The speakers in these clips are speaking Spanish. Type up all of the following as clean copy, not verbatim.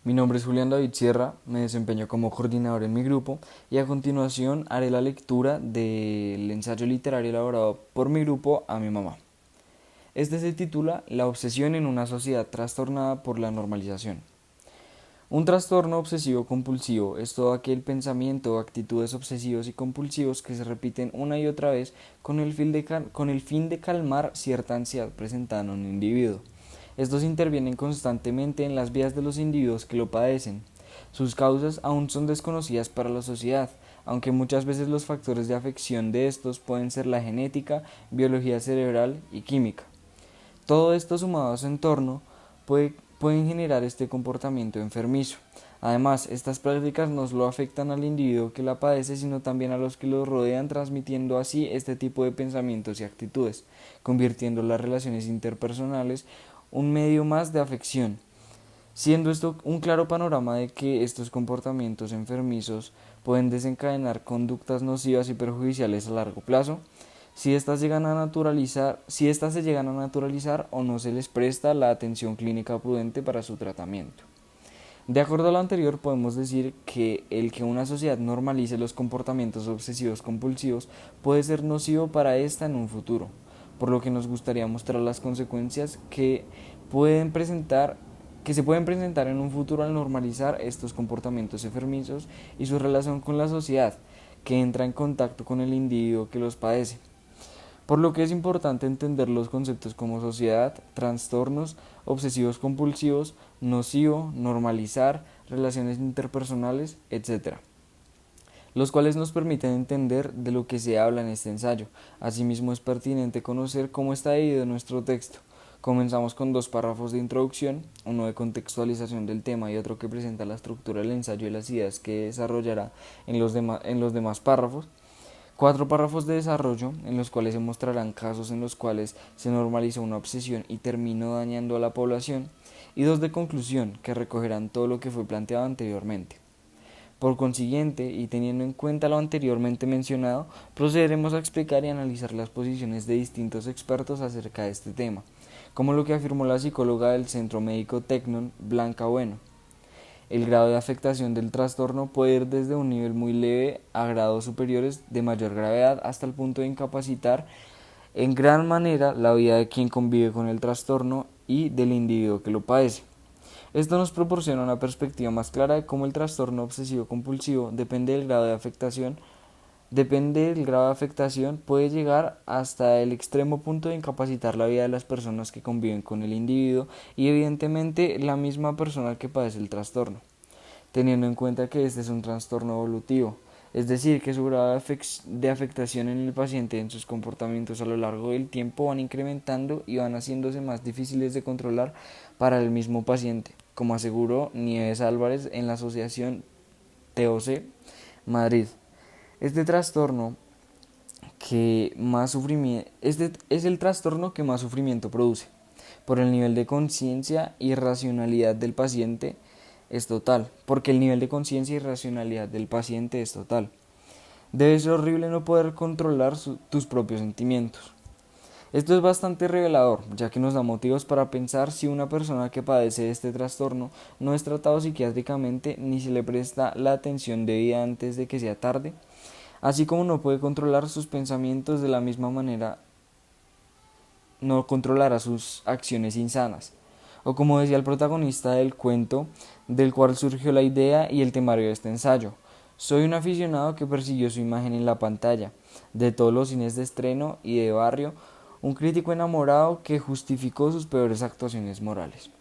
Mi nombre es Julián David Sierra, me desempeño como coordinador en mi grupo y a continuación haré la lectura del ensayo literario elaborado por mi grupo a mi mamá. Este se titula La obsesión en una sociedad trastornada por la normalización. Un trastorno obsesivo compulsivo es todo aquel pensamiento o actitudes obsesivos y compulsivos que se repiten una y otra vez con el fin de calmar cierta ansiedad presentada en un individuo. Estos intervienen constantemente en las vidas de los individuos que lo padecen. Sus causas aún son desconocidas para la sociedad, aunque muchas veces los factores de afección de estos pueden ser la genética, biología cerebral y química. Todo esto sumado a su entorno pueden generar este comportamiento enfermizo. Además, estas prácticas no solo afectan al individuo que la padece, sino también a los que lo rodean, transmitiendo así este tipo de pensamientos y actitudes, convirtiendo las relaciones interpersonales un medio más de afección, siendo esto un claro panorama de que estos comportamientos enfermizos pueden desencadenar conductas nocivas y perjudiciales a largo plazo, si estas se llegan a naturalizar o no se les presta la atención clínica prudente para su tratamiento. De acuerdo a lo anterior, podemos decir que el que una sociedad normalice los comportamientos obsesivos compulsivos puede ser nocivo para ésta en un futuro, por lo que nos gustaría mostrar las consecuencias que se pueden presentar en un futuro al normalizar estos comportamientos enfermizos y su relación con la sociedad, que entra en contacto con el individuo que los padece. Por lo que es importante entender los conceptos como sociedad, trastornos obsesivos compulsivos, nocivo, normalizar, relaciones interpersonales, etc., los cuales nos permiten entender de lo que se habla en este ensayo. Asimismo es pertinente conocer cómo está dividido nuestro texto. Comenzamos con dos párrafos de introducción, uno de contextualización del tema y otro que presenta la estructura del ensayo y las ideas que desarrollará en los demás párrafos. Cuatro párrafos de desarrollo en los cuales se mostrarán casos en los cuales se normalizó una obsesión y terminó dañando a la población, y dos de conclusión que recogerán todo lo que fue planteado anteriormente. Por consiguiente, y teniendo en cuenta lo anteriormente mencionado, procederemos a explicar y analizar las posiciones de distintos expertos acerca de este tema, como lo que afirmó la psicóloga del Centro Médico Tecnon, Blanca Bueno. El grado de afectación del trastorno puede ir desde un nivel muy leve a grados superiores de mayor gravedad hasta el punto de incapacitar en gran manera la vida de quien convive con el trastorno y del individuo que lo padece. Esto nos proporciona una perspectiva más clara de cómo el trastorno obsesivo compulsivo depende del grado de afectación, puede llegar hasta el extremo punto de incapacitar la vida de las personas que conviven con el individuo y evidentemente la misma persona que padece el trastorno, teniendo en cuenta que este es un trastorno evolutivo, es decir, que su grado de afectación en el paciente en sus comportamientos a lo largo del tiempo van incrementando y van haciéndose más difíciles de controlar para el mismo paciente, como aseguró Nieves Álvarez en la Asociación TOC Madrid. Este trastorno este es el trastorno que más sufrimiento produce, por el nivel de conciencia y racionalidad del paciente es total, porque el nivel de conciencia y racionalidad del paciente es total. Debe ser horrible no poder controlar tus propios sentimientos. Esto es bastante revelador, ya que nos da motivos para pensar si una persona que padece este trastorno no es tratado psiquiátricamente ni se le presta la atención debida antes de que sea tarde, así como no puede controlar sus pensamientos de la misma manera, no controlará sus acciones insanas. O como decía el protagonista del cuento, del cual surgió la idea y el temario de este ensayo: soy un aficionado que persiguió su imagen en la pantalla, de todos los cines de estreno y de barrio, un crítico enamorado que justificó sus peores actuaciones morales.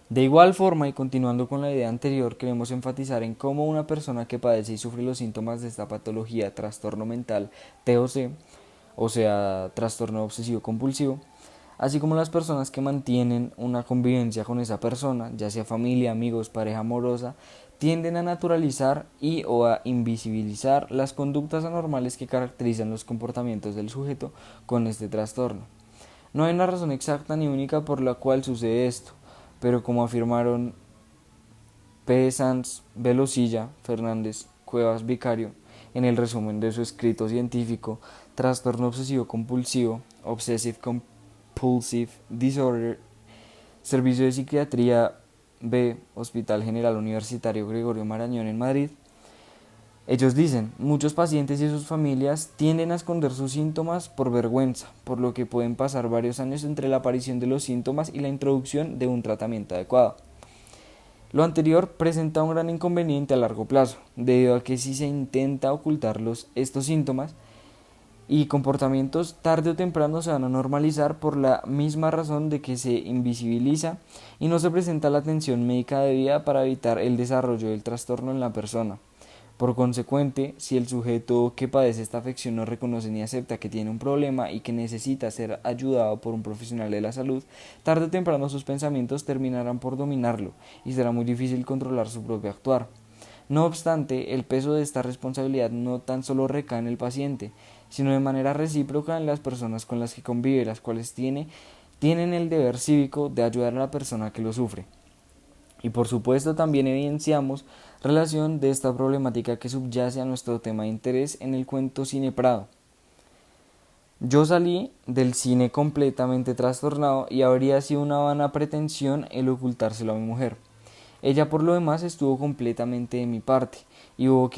De igual forma, y continuando con la idea anterior, queremos enfatizar en cómo una persona que padece y sufre los síntomas de esta patología, trastorno mental, TOC, o sea, trastorno obsesivo compulsivo, así como las personas que mantienen una convivencia con esa persona, ya sea familia, amigos, pareja amorosa, tienden a naturalizar y o a invisibilizar las conductas anormales que caracterizan los comportamientos del sujeto con este trastorno. No hay una razón exacta ni única por la cual sucede esto, pero como afirmaron P. Sanz, Velocilla, Fernández, Cuevas, Vicario, en el resumen de su escrito científico Trastorno obsesivo compulsivo, Obsessive Compulsive Disorder, Servicio de Psiquiatría B, Hospital General Universitario Gregorio Marañón en Madrid. Ellos dicen, muchos pacientes y sus familias tienden a esconder sus síntomas por vergüenza, por lo que pueden pasar varios años entre la aparición de los síntomas y la introducción de un tratamiento adecuado. Lo anterior presenta un gran inconveniente a largo plazo, debido a que si se intenta ocultar estos síntomas y comportamientos, tarde o temprano se van a normalizar por la misma razón de que se invisibiliza y no se presenta la atención médica debida para evitar el desarrollo del trastorno en la persona. Por consecuente, si el sujeto que padece esta afección no reconoce ni acepta que tiene un problema y que necesita ser ayudado por un profesional de la salud, tarde o temprano sus pensamientos terminarán por dominarlo y será muy difícil controlar su propio actuar. No obstante, el peso de esta responsabilidad no tan solo recae en el paciente, sino de manera recíproca en las personas con las que convive, las cuales tienen el deber cívico de ayudar a la persona que lo sufre. Y por supuesto también evidenciamos relación de esta problemática que subyace a nuestro tema de interés en el cuento Cine Prado. Yo salí del cine completamente trastornado y habría sido una vana pretensión el ocultárselo a mi mujer. Ella por lo demás estuvo completamente de mi parte y hubo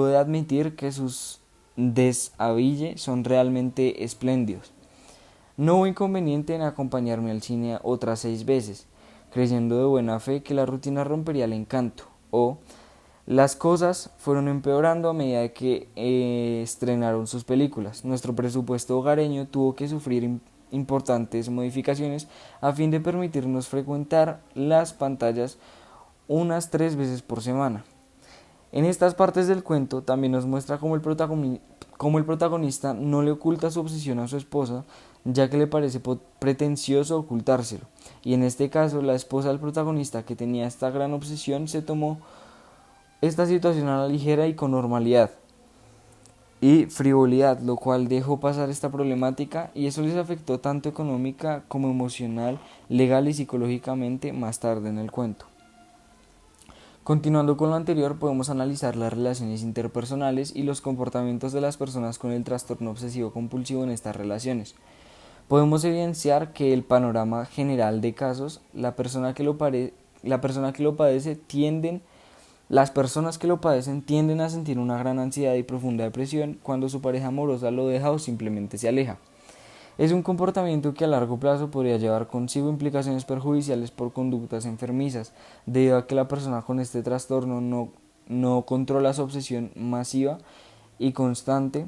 de admitir que sus desaville son realmente espléndidos. No hubo inconveniente en acompañarme al cine otras 6 veces, creyendo de buena fe que la rutina rompería el encanto, o las cosas fueron empeorando a medida que estrenaron sus películas. Nuestro presupuesto hogareño tuvo que sufrir importantes modificaciones a fin de permitirnos frecuentar las pantallas unas 3 veces por semana. En estas partes del cuento también nos muestra cómo el protagonista no le oculta su obsesión a su esposa, ya que le parece pretencioso ocultárselo, y en este caso la esposa del protagonista, que tenía esta gran obsesión, se tomó esta situación a la ligera y con normalidad y frivolidad, lo cual dejó pasar esta problemática, y eso les afectó tanto económica como emocional, legal y psicológicamente más tarde en el cuento. Continuando con lo anterior, podemos analizar las relaciones interpersonales y los comportamientos de las personas con el trastorno obsesivo compulsivo en estas relaciones. Podemos evidenciar que el panorama general de casos, las personas que lo padecen tienden a sentir una gran ansiedad y profunda depresión cuando su pareja amorosa lo deja o simplemente se aleja. Es un comportamiento que a largo plazo podría llevar consigo implicaciones perjudiciales por conductas enfermizas, debido a que la persona con este trastorno no controla su obsesión masiva y constante,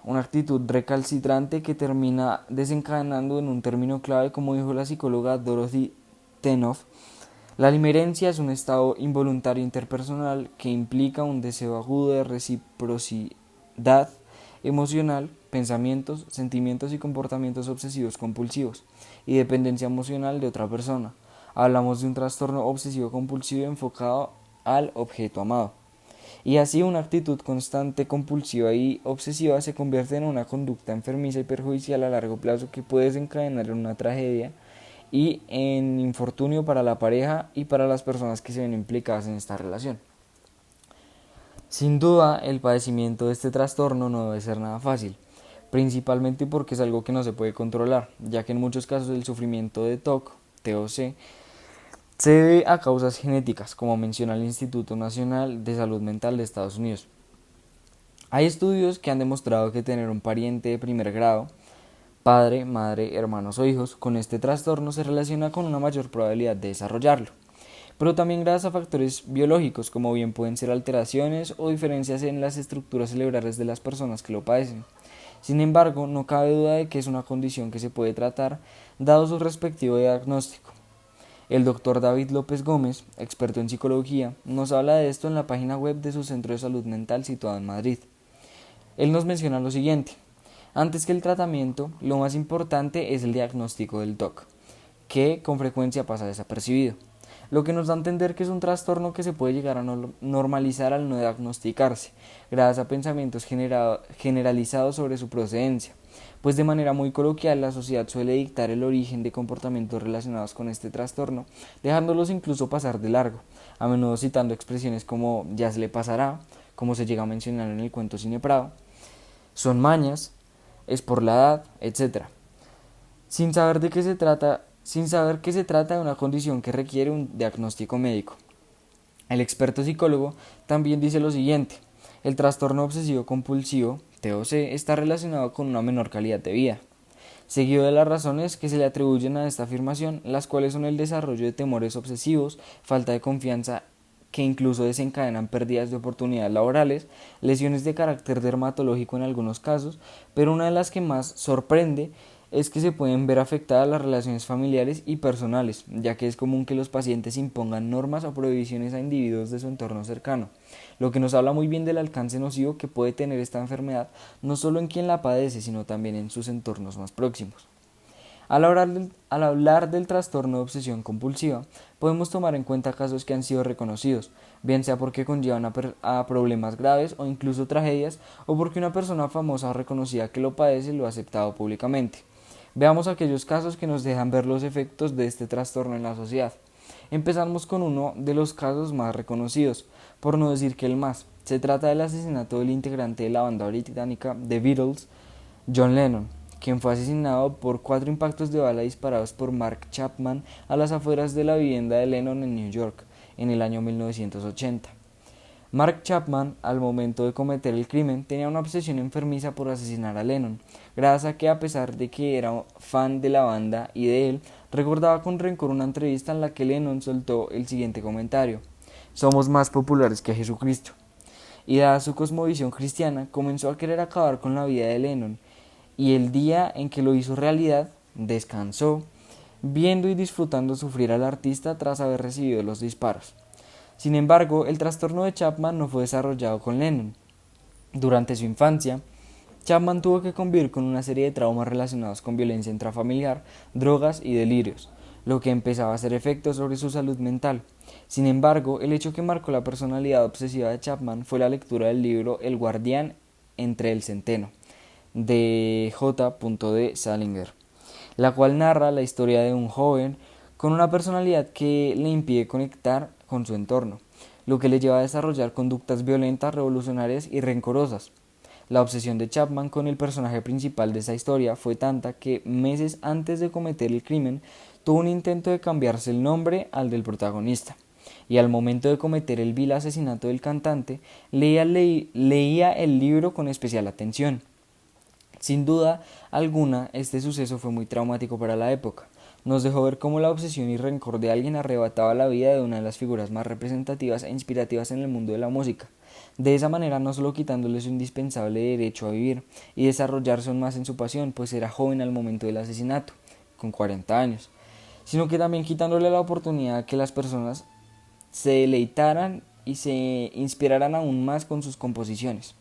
una actitud recalcitrante que termina desencadenando en un término clave, como dijo la psicóloga Dorothy Tenoff. La limerencia es un estado involuntario interpersonal que implica un deseo agudo de reciprocidad emocional, pensamientos, sentimientos y comportamientos obsesivos compulsivos y dependencia emocional de otra persona. Hablamos de un trastorno obsesivo compulsivo enfocado al objeto amado. Y así una actitud constante, compulsiva y obsesiva se convierte en una conducta enfermiza y perjudicial a largo plazo que puede desencadenar en una tragedia y en infortunio para la pareja y para las personas que se ven implicadas en esta relación. Sin duda, el padecimiento de este trastorno no debe ser nada fácil, principalmente porque es algo que no se puede controlar, ya que en muchos casos el sufrimiento de TOC se debe a causas genéticas, como menciona el Instituto Nacional de Salud Mental de Estados Unidos. Hay estudios que han demostrado que tener un pariente de primer grado, padre, madre, hermanos o hijos, con este trastorno se relaciona con una mayor probabilidad de desarrollarlo, pero también gracias a factores biológicos, como bien pueden ser alteraciones o diferencias en las estructuras cerebrales de las personas que lo padecen. Sin embargo, no cabe duda de que es una condición que se puede tratar, dado su respectivo diagnóstico. El doctor David López Gómez, experto en psicología, nos habla de esto en la página web de su centro de salud mental situado en Madrid. Él nos menciona lo siguiente: antes que el tratamiento, lo más importante es el diagnóstico del TOC, que con frecuencia pasa desapercibido, lo que nos da a entender que es un trastorno que se puede llegar a normalizar al no diagnosticarse, gracias a pensamientos generalizados sobre su procedencia, pues de manera muy coloquial la sociedad suele dictar el origen de comportamientos relacionados con este trastorno, dejándolos incluso pasar de largo, a menudo citando expresiones como ya se le pasará, como se llega a mencionar en el cuento Cine Prado, son mañas, es por la edad, etc., sin saber de qué se trata sin saber que se trata de una condición que requiere un diagnóstico médico. El experto psicólogo también dice lo siguiente: el trastorno obsesivo compulsivo, TOC, está relacionado con una menor calidad de vida, seguido de las razones que se le atribuyen a esta afirmación, las cuales son el desarrollo de temores obsesivos, falta de confianza que incluso desencadenan pérdidas de oportunidades laborales, lesiones de carácter dermatológico en algunos casos, pero una de las que más sorprende es que se pueden ver afectadas las relaciones familiares y personales, ya que es común que los pacientes impongan normas o prohibiciones a individuos de su entorno cercano, lo que nos habla muy bien del alcance nocivo que puede tener esta enfermedad, no solo en quien la padece, sino también en sus entornos más próximos. Al hablar del trastorno de obsesión compulsiva, podemos tomar en cuenta casos que han sido reconocidos, bien sea porque conllevan a problemas graves o incluso tragedias, o porque una persona famosa o reconocida que lo padece lo ha aceptado públicamente. Veamos aquellos casos que nos dejan ver los efectos de este trastorno en la sociedad. Empezamos con uno de los casos más reconocidos, por no decir que el más. Se trata del asesinato del integrante de la banda británica The Beatles, John Lennon, quien fue asesinado por 4 impactos de bala disparados por Mark Chapman a las afueras de la vivienda de Lennon en New York, en el año 1980. Mark Chapman, al momento de cometer el crimen, tenía una obsesión enfermiza por asesinar a Lennon, gracias a que, a pesar de que era fan de la banda y de él, recordaba con rencor una entrevista en la que Lennon soltó el siguiente comentario: «Somos más populares que Jesucristo». Y dada su cosmovisión cristiana, comenzó a querer acabar con la vida de Lennon, y el día en que lo hizo realidad, descansó, viendo y disfrutando sufrir al artista tras haber recibido los disparos. Sin embargo, el trastorno de Chapman no fue desarrollado con Lennon. Durante su infancia, Chapman tuvo que convivir con una serie de traumas relacionados con violencia intrafamiliar, drogas y delirios, lo que empezaba a hacer efectos sobre su salud mental. Sin embargo, el hecho que marcó la personalidad obsesiva de Chapman fue la lectura del libro El guardián entre el centeno, de J. D. Salinger, la cual narra la historia de un joven con una personalidad que le impide conectar con su entorno, lo que le lleva a desarrollar conductas violentas, revolucionarias y rencorosas. La obsesión de Chapman con el personaje principal de esa historia fue tanta que meses antes de cometer el crimen tuvo un intento de cambiarse el nombre al del protagonista, y al momento de cometer el vil asesinato del cantante leía el libro con especial atención. Sin duda alguna, este suceso fue muy traumático para la época. Nos dejó ver cómo la obsesión y rencor de alguien arrebataba la vida de una de las figuras más representativas e inspirativas en el mundo de la música. De esa manera, no solo quitándole su indispensable derecho a vivir y desarrollarse aún más en su pasión, pues era joven al momento del asesinato, con 40 años, sino que también quitándole la oportunidad a que las personas se deleitaran y se inspiraran aún más con sus composiciones.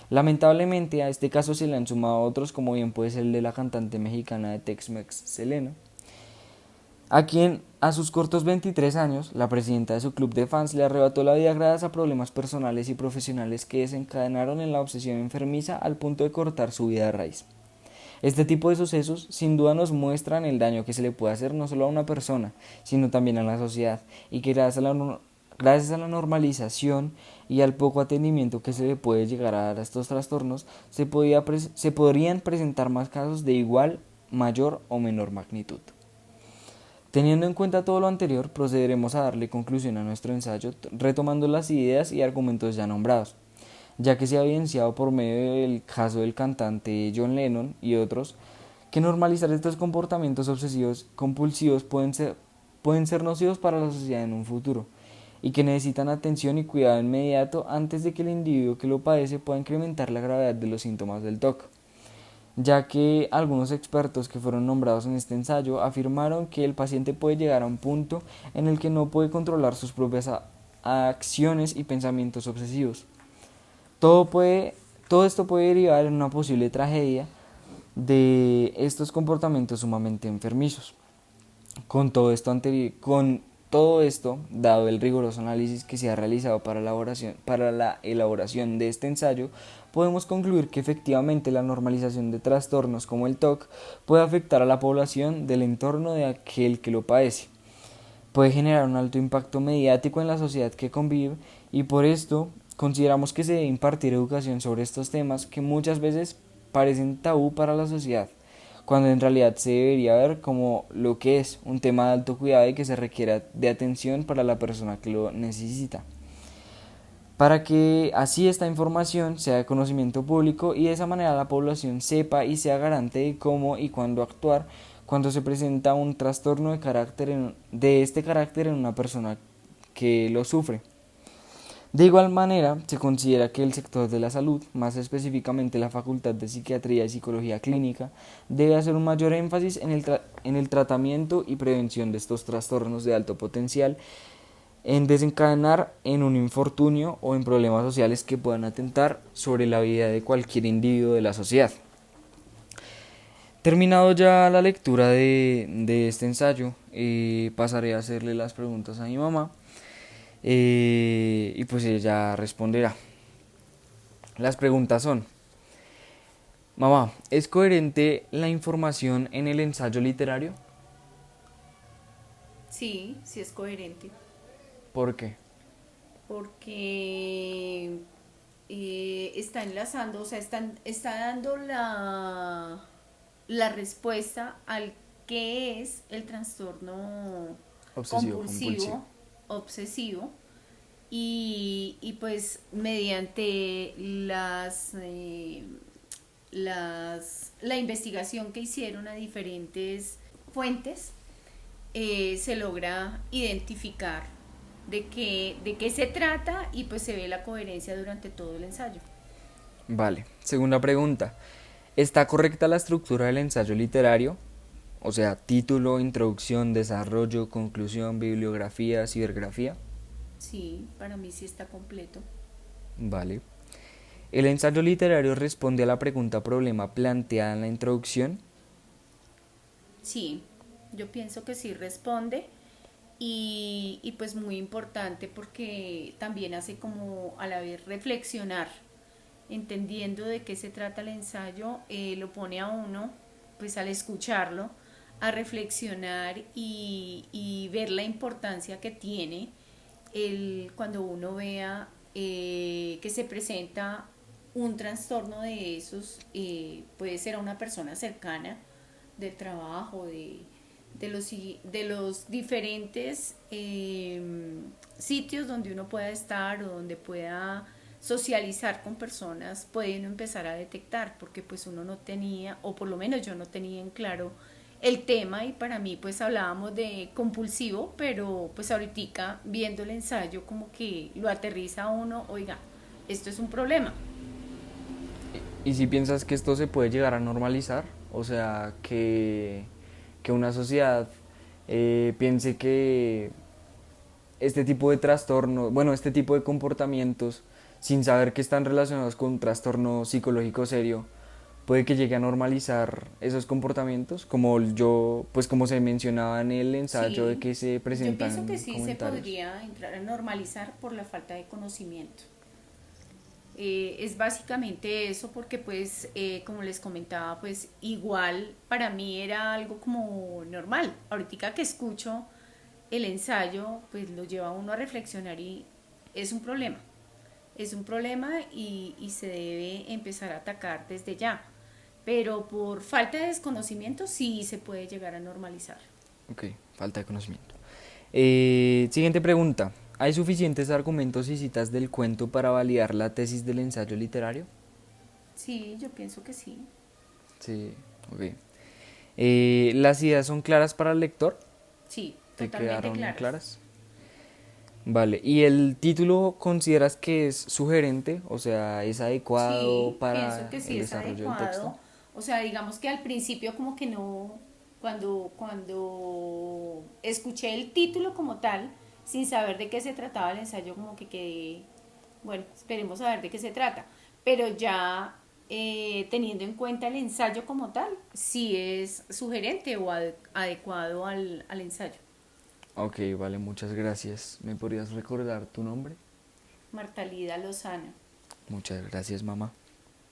Lamentablemente, a este caso se le han sumado otros, como bien puede ser el de la cantante mexicana de Tex-Mex, Selena, a quien a sus cortos 23 años, la presidenta de su club de fans le arrebató la vida gracias a problemas personales y profesionales que desencadenaron en la obsesión enfermiza al punto de cortar su vida de raíz. Este tipo de sucesos sin duda nos muestran el daño que se le puede hacer no solo a una persona, sino también a la sociedad, y que gracias a la normalización y al poco atendimiento que se le puede llegar a dar a estos trastornos, se podrían presentar más casos de igual, mayor o menor magnitud. Teniendo en cuenta todo lo anterior, procederemos a darle conclusión a nuestro ensayo, retomando las ideas y argumentos ya nombrados, ya que se ha evidenciado por medio del caso del cantante John Lennon y otros, que normalizar estos comportamientos obsesivos compulsivos pueden ser nocivos para la sociedad en un futuro, y que necesitan atención y cuidado inmediato antes de que el individuo que lo padece pueda incrementar la gravedad de los síntomas del TOC, ya que algunos expertos que fueron nombrados en este ensayo afirmaron que el paciente puede llegar a un punto en el que no puede controlar sus propias acciones y pensamientos obsesivos. Todo esto puede derivar en una posible tragedia de estos comportamientos sumamente enfermizos. Con todo esto, dado el riguroso análisis que se ha realizado para la elaboración de este ensayo, podemos concluir que efectivamente la normalización de trastornos como el TOC puede afectar a la población del entorno de aquel que lo padece. Puede generar un alto impacto mediático en la sociedad que convive, y por esto consideramos que se debe impartir educación sobre estos temas que muchas veces parecen tabú para la sociedad, cuando en realidad se debería ver como lo que es un tema de alto cuidado y que se requiera de atención para la persona que lo necesita, para que así esta información sea de conocimiento público y de esa manera la población sepa y sea garante de cómo y cuándo actuar cuando se presenta un trastorno de este carácter en una persona que lo sufre. De igual manera, se considera que el sector de la salud, más específicamente la Facultad de Psiquiatría y Psicología Clínica, debe hacer un mayor énfasis en el tratamiento y prevención de estos trastornos de alto potencial en desencadenar en un infortunio o en problemas sociales que puedan atentar sobre la vida de cualquier individuo de la sociedad. Terminado ya la lectura de este ensayo, pasaré a hacerle las preguntas a mi mamá y pues ella responderá. Las preguntas son: mamá, ¿es coherente la información en el ensayo literario? Sí, sí es coherente, ¿Por qué? porque está enlazando, o sea, está dando la respuesta al que es el trastorno Obsesivo compulsivo. compulsivo, obsesivo, y pues mediante la investigación que hicieron a diferentes fuentes, se logra identificar de qué se trata y pues se ve la coherencia durante todo el ensayo. Vale. Segunda pregunta. ¿Está correcta la estructura del ensayo literario? O sea, título, introducción, desarrollo, conclusión, bibliografía, cibergrafía. Sí, para mí sí está completo. Vale. El ensayo literario responde a la pregunta problema planteada en la introducción. Sí, yo pienso que sí responde y pues muy importante porque también hace como a la vez reflexionar, entendiendo de qué se trata el ensayo, lo pone a uno, pues al escucharlo, a reflexionar y ver la importancia que tiene cuando uno vea que se presenta un trastorno de esos, puede ser a una persona cercana del trabajo, de los diferentes sitios donde uno pueda estar o donde pueda socializar con personas, puede uno empezar a detectar, porque pues uno no tenía, o por lo menos yo no tenía en claro el tema, y para mí pues hablábamos de compulsivo, pero pues ahorita viendo el ensayo como que lo aterriza a uno, oiga, esto es un problema. ¿Y si piensas que esto se puede llegar a normalizar? O sea, que una sociedad piense que este tipo de trastornos, bueno, este tipo de comportamientos, sin saber que están relacionados con un trastorno psicológico serio, puede que llegue a normalizar esos comportamientos, como yo, pues como se mencionaba en el ensayo de Sí, que se yo pienso que presentan sí se comentarios. podría entrar a normalizar por la falta de conocimiento. Es básicamente eso porque pues como les comentaba pues igual para mí era algo como normal. Ahorita que escucho el ensayo pues lo lleva a uno a reflexionar y es un problema. Es un problema y se debe empezar a atacar desde ya. Pero por falta de desconocimiento sí se puede llegar a normalizar. Ok, falta de conocimiento. Siguiente pregunta. ¿Hay suficientes argumentos y citas del cuento para validar la tesis del ensayo literario? Sí, yo pienso que sí. Sí, ok. ¿Las ideas son claras para el lector? Sí, ¿Te totalmente quedaron claras. claras? Vale. ¿Y el título consideras que es sugerente? O sea, ¿es adecuado Sí, pienso para que sí el es desarrollo del texto? adecuado. O sea, digamos que al principio como que no, cuando escuché el título como tal, sin saber de qué se trataba el ensayo, como que quedé, bueno, esperemos a ver de qué se trata. Pero ya teniendo en cuenta el ensayo como tal, sí es sugerente o adecuado al ensayo. Ok, vale, muchas gracias. ¿Me podrías recordar tu nombre? Marta Lida Lozano. Muchas gracias, mamá.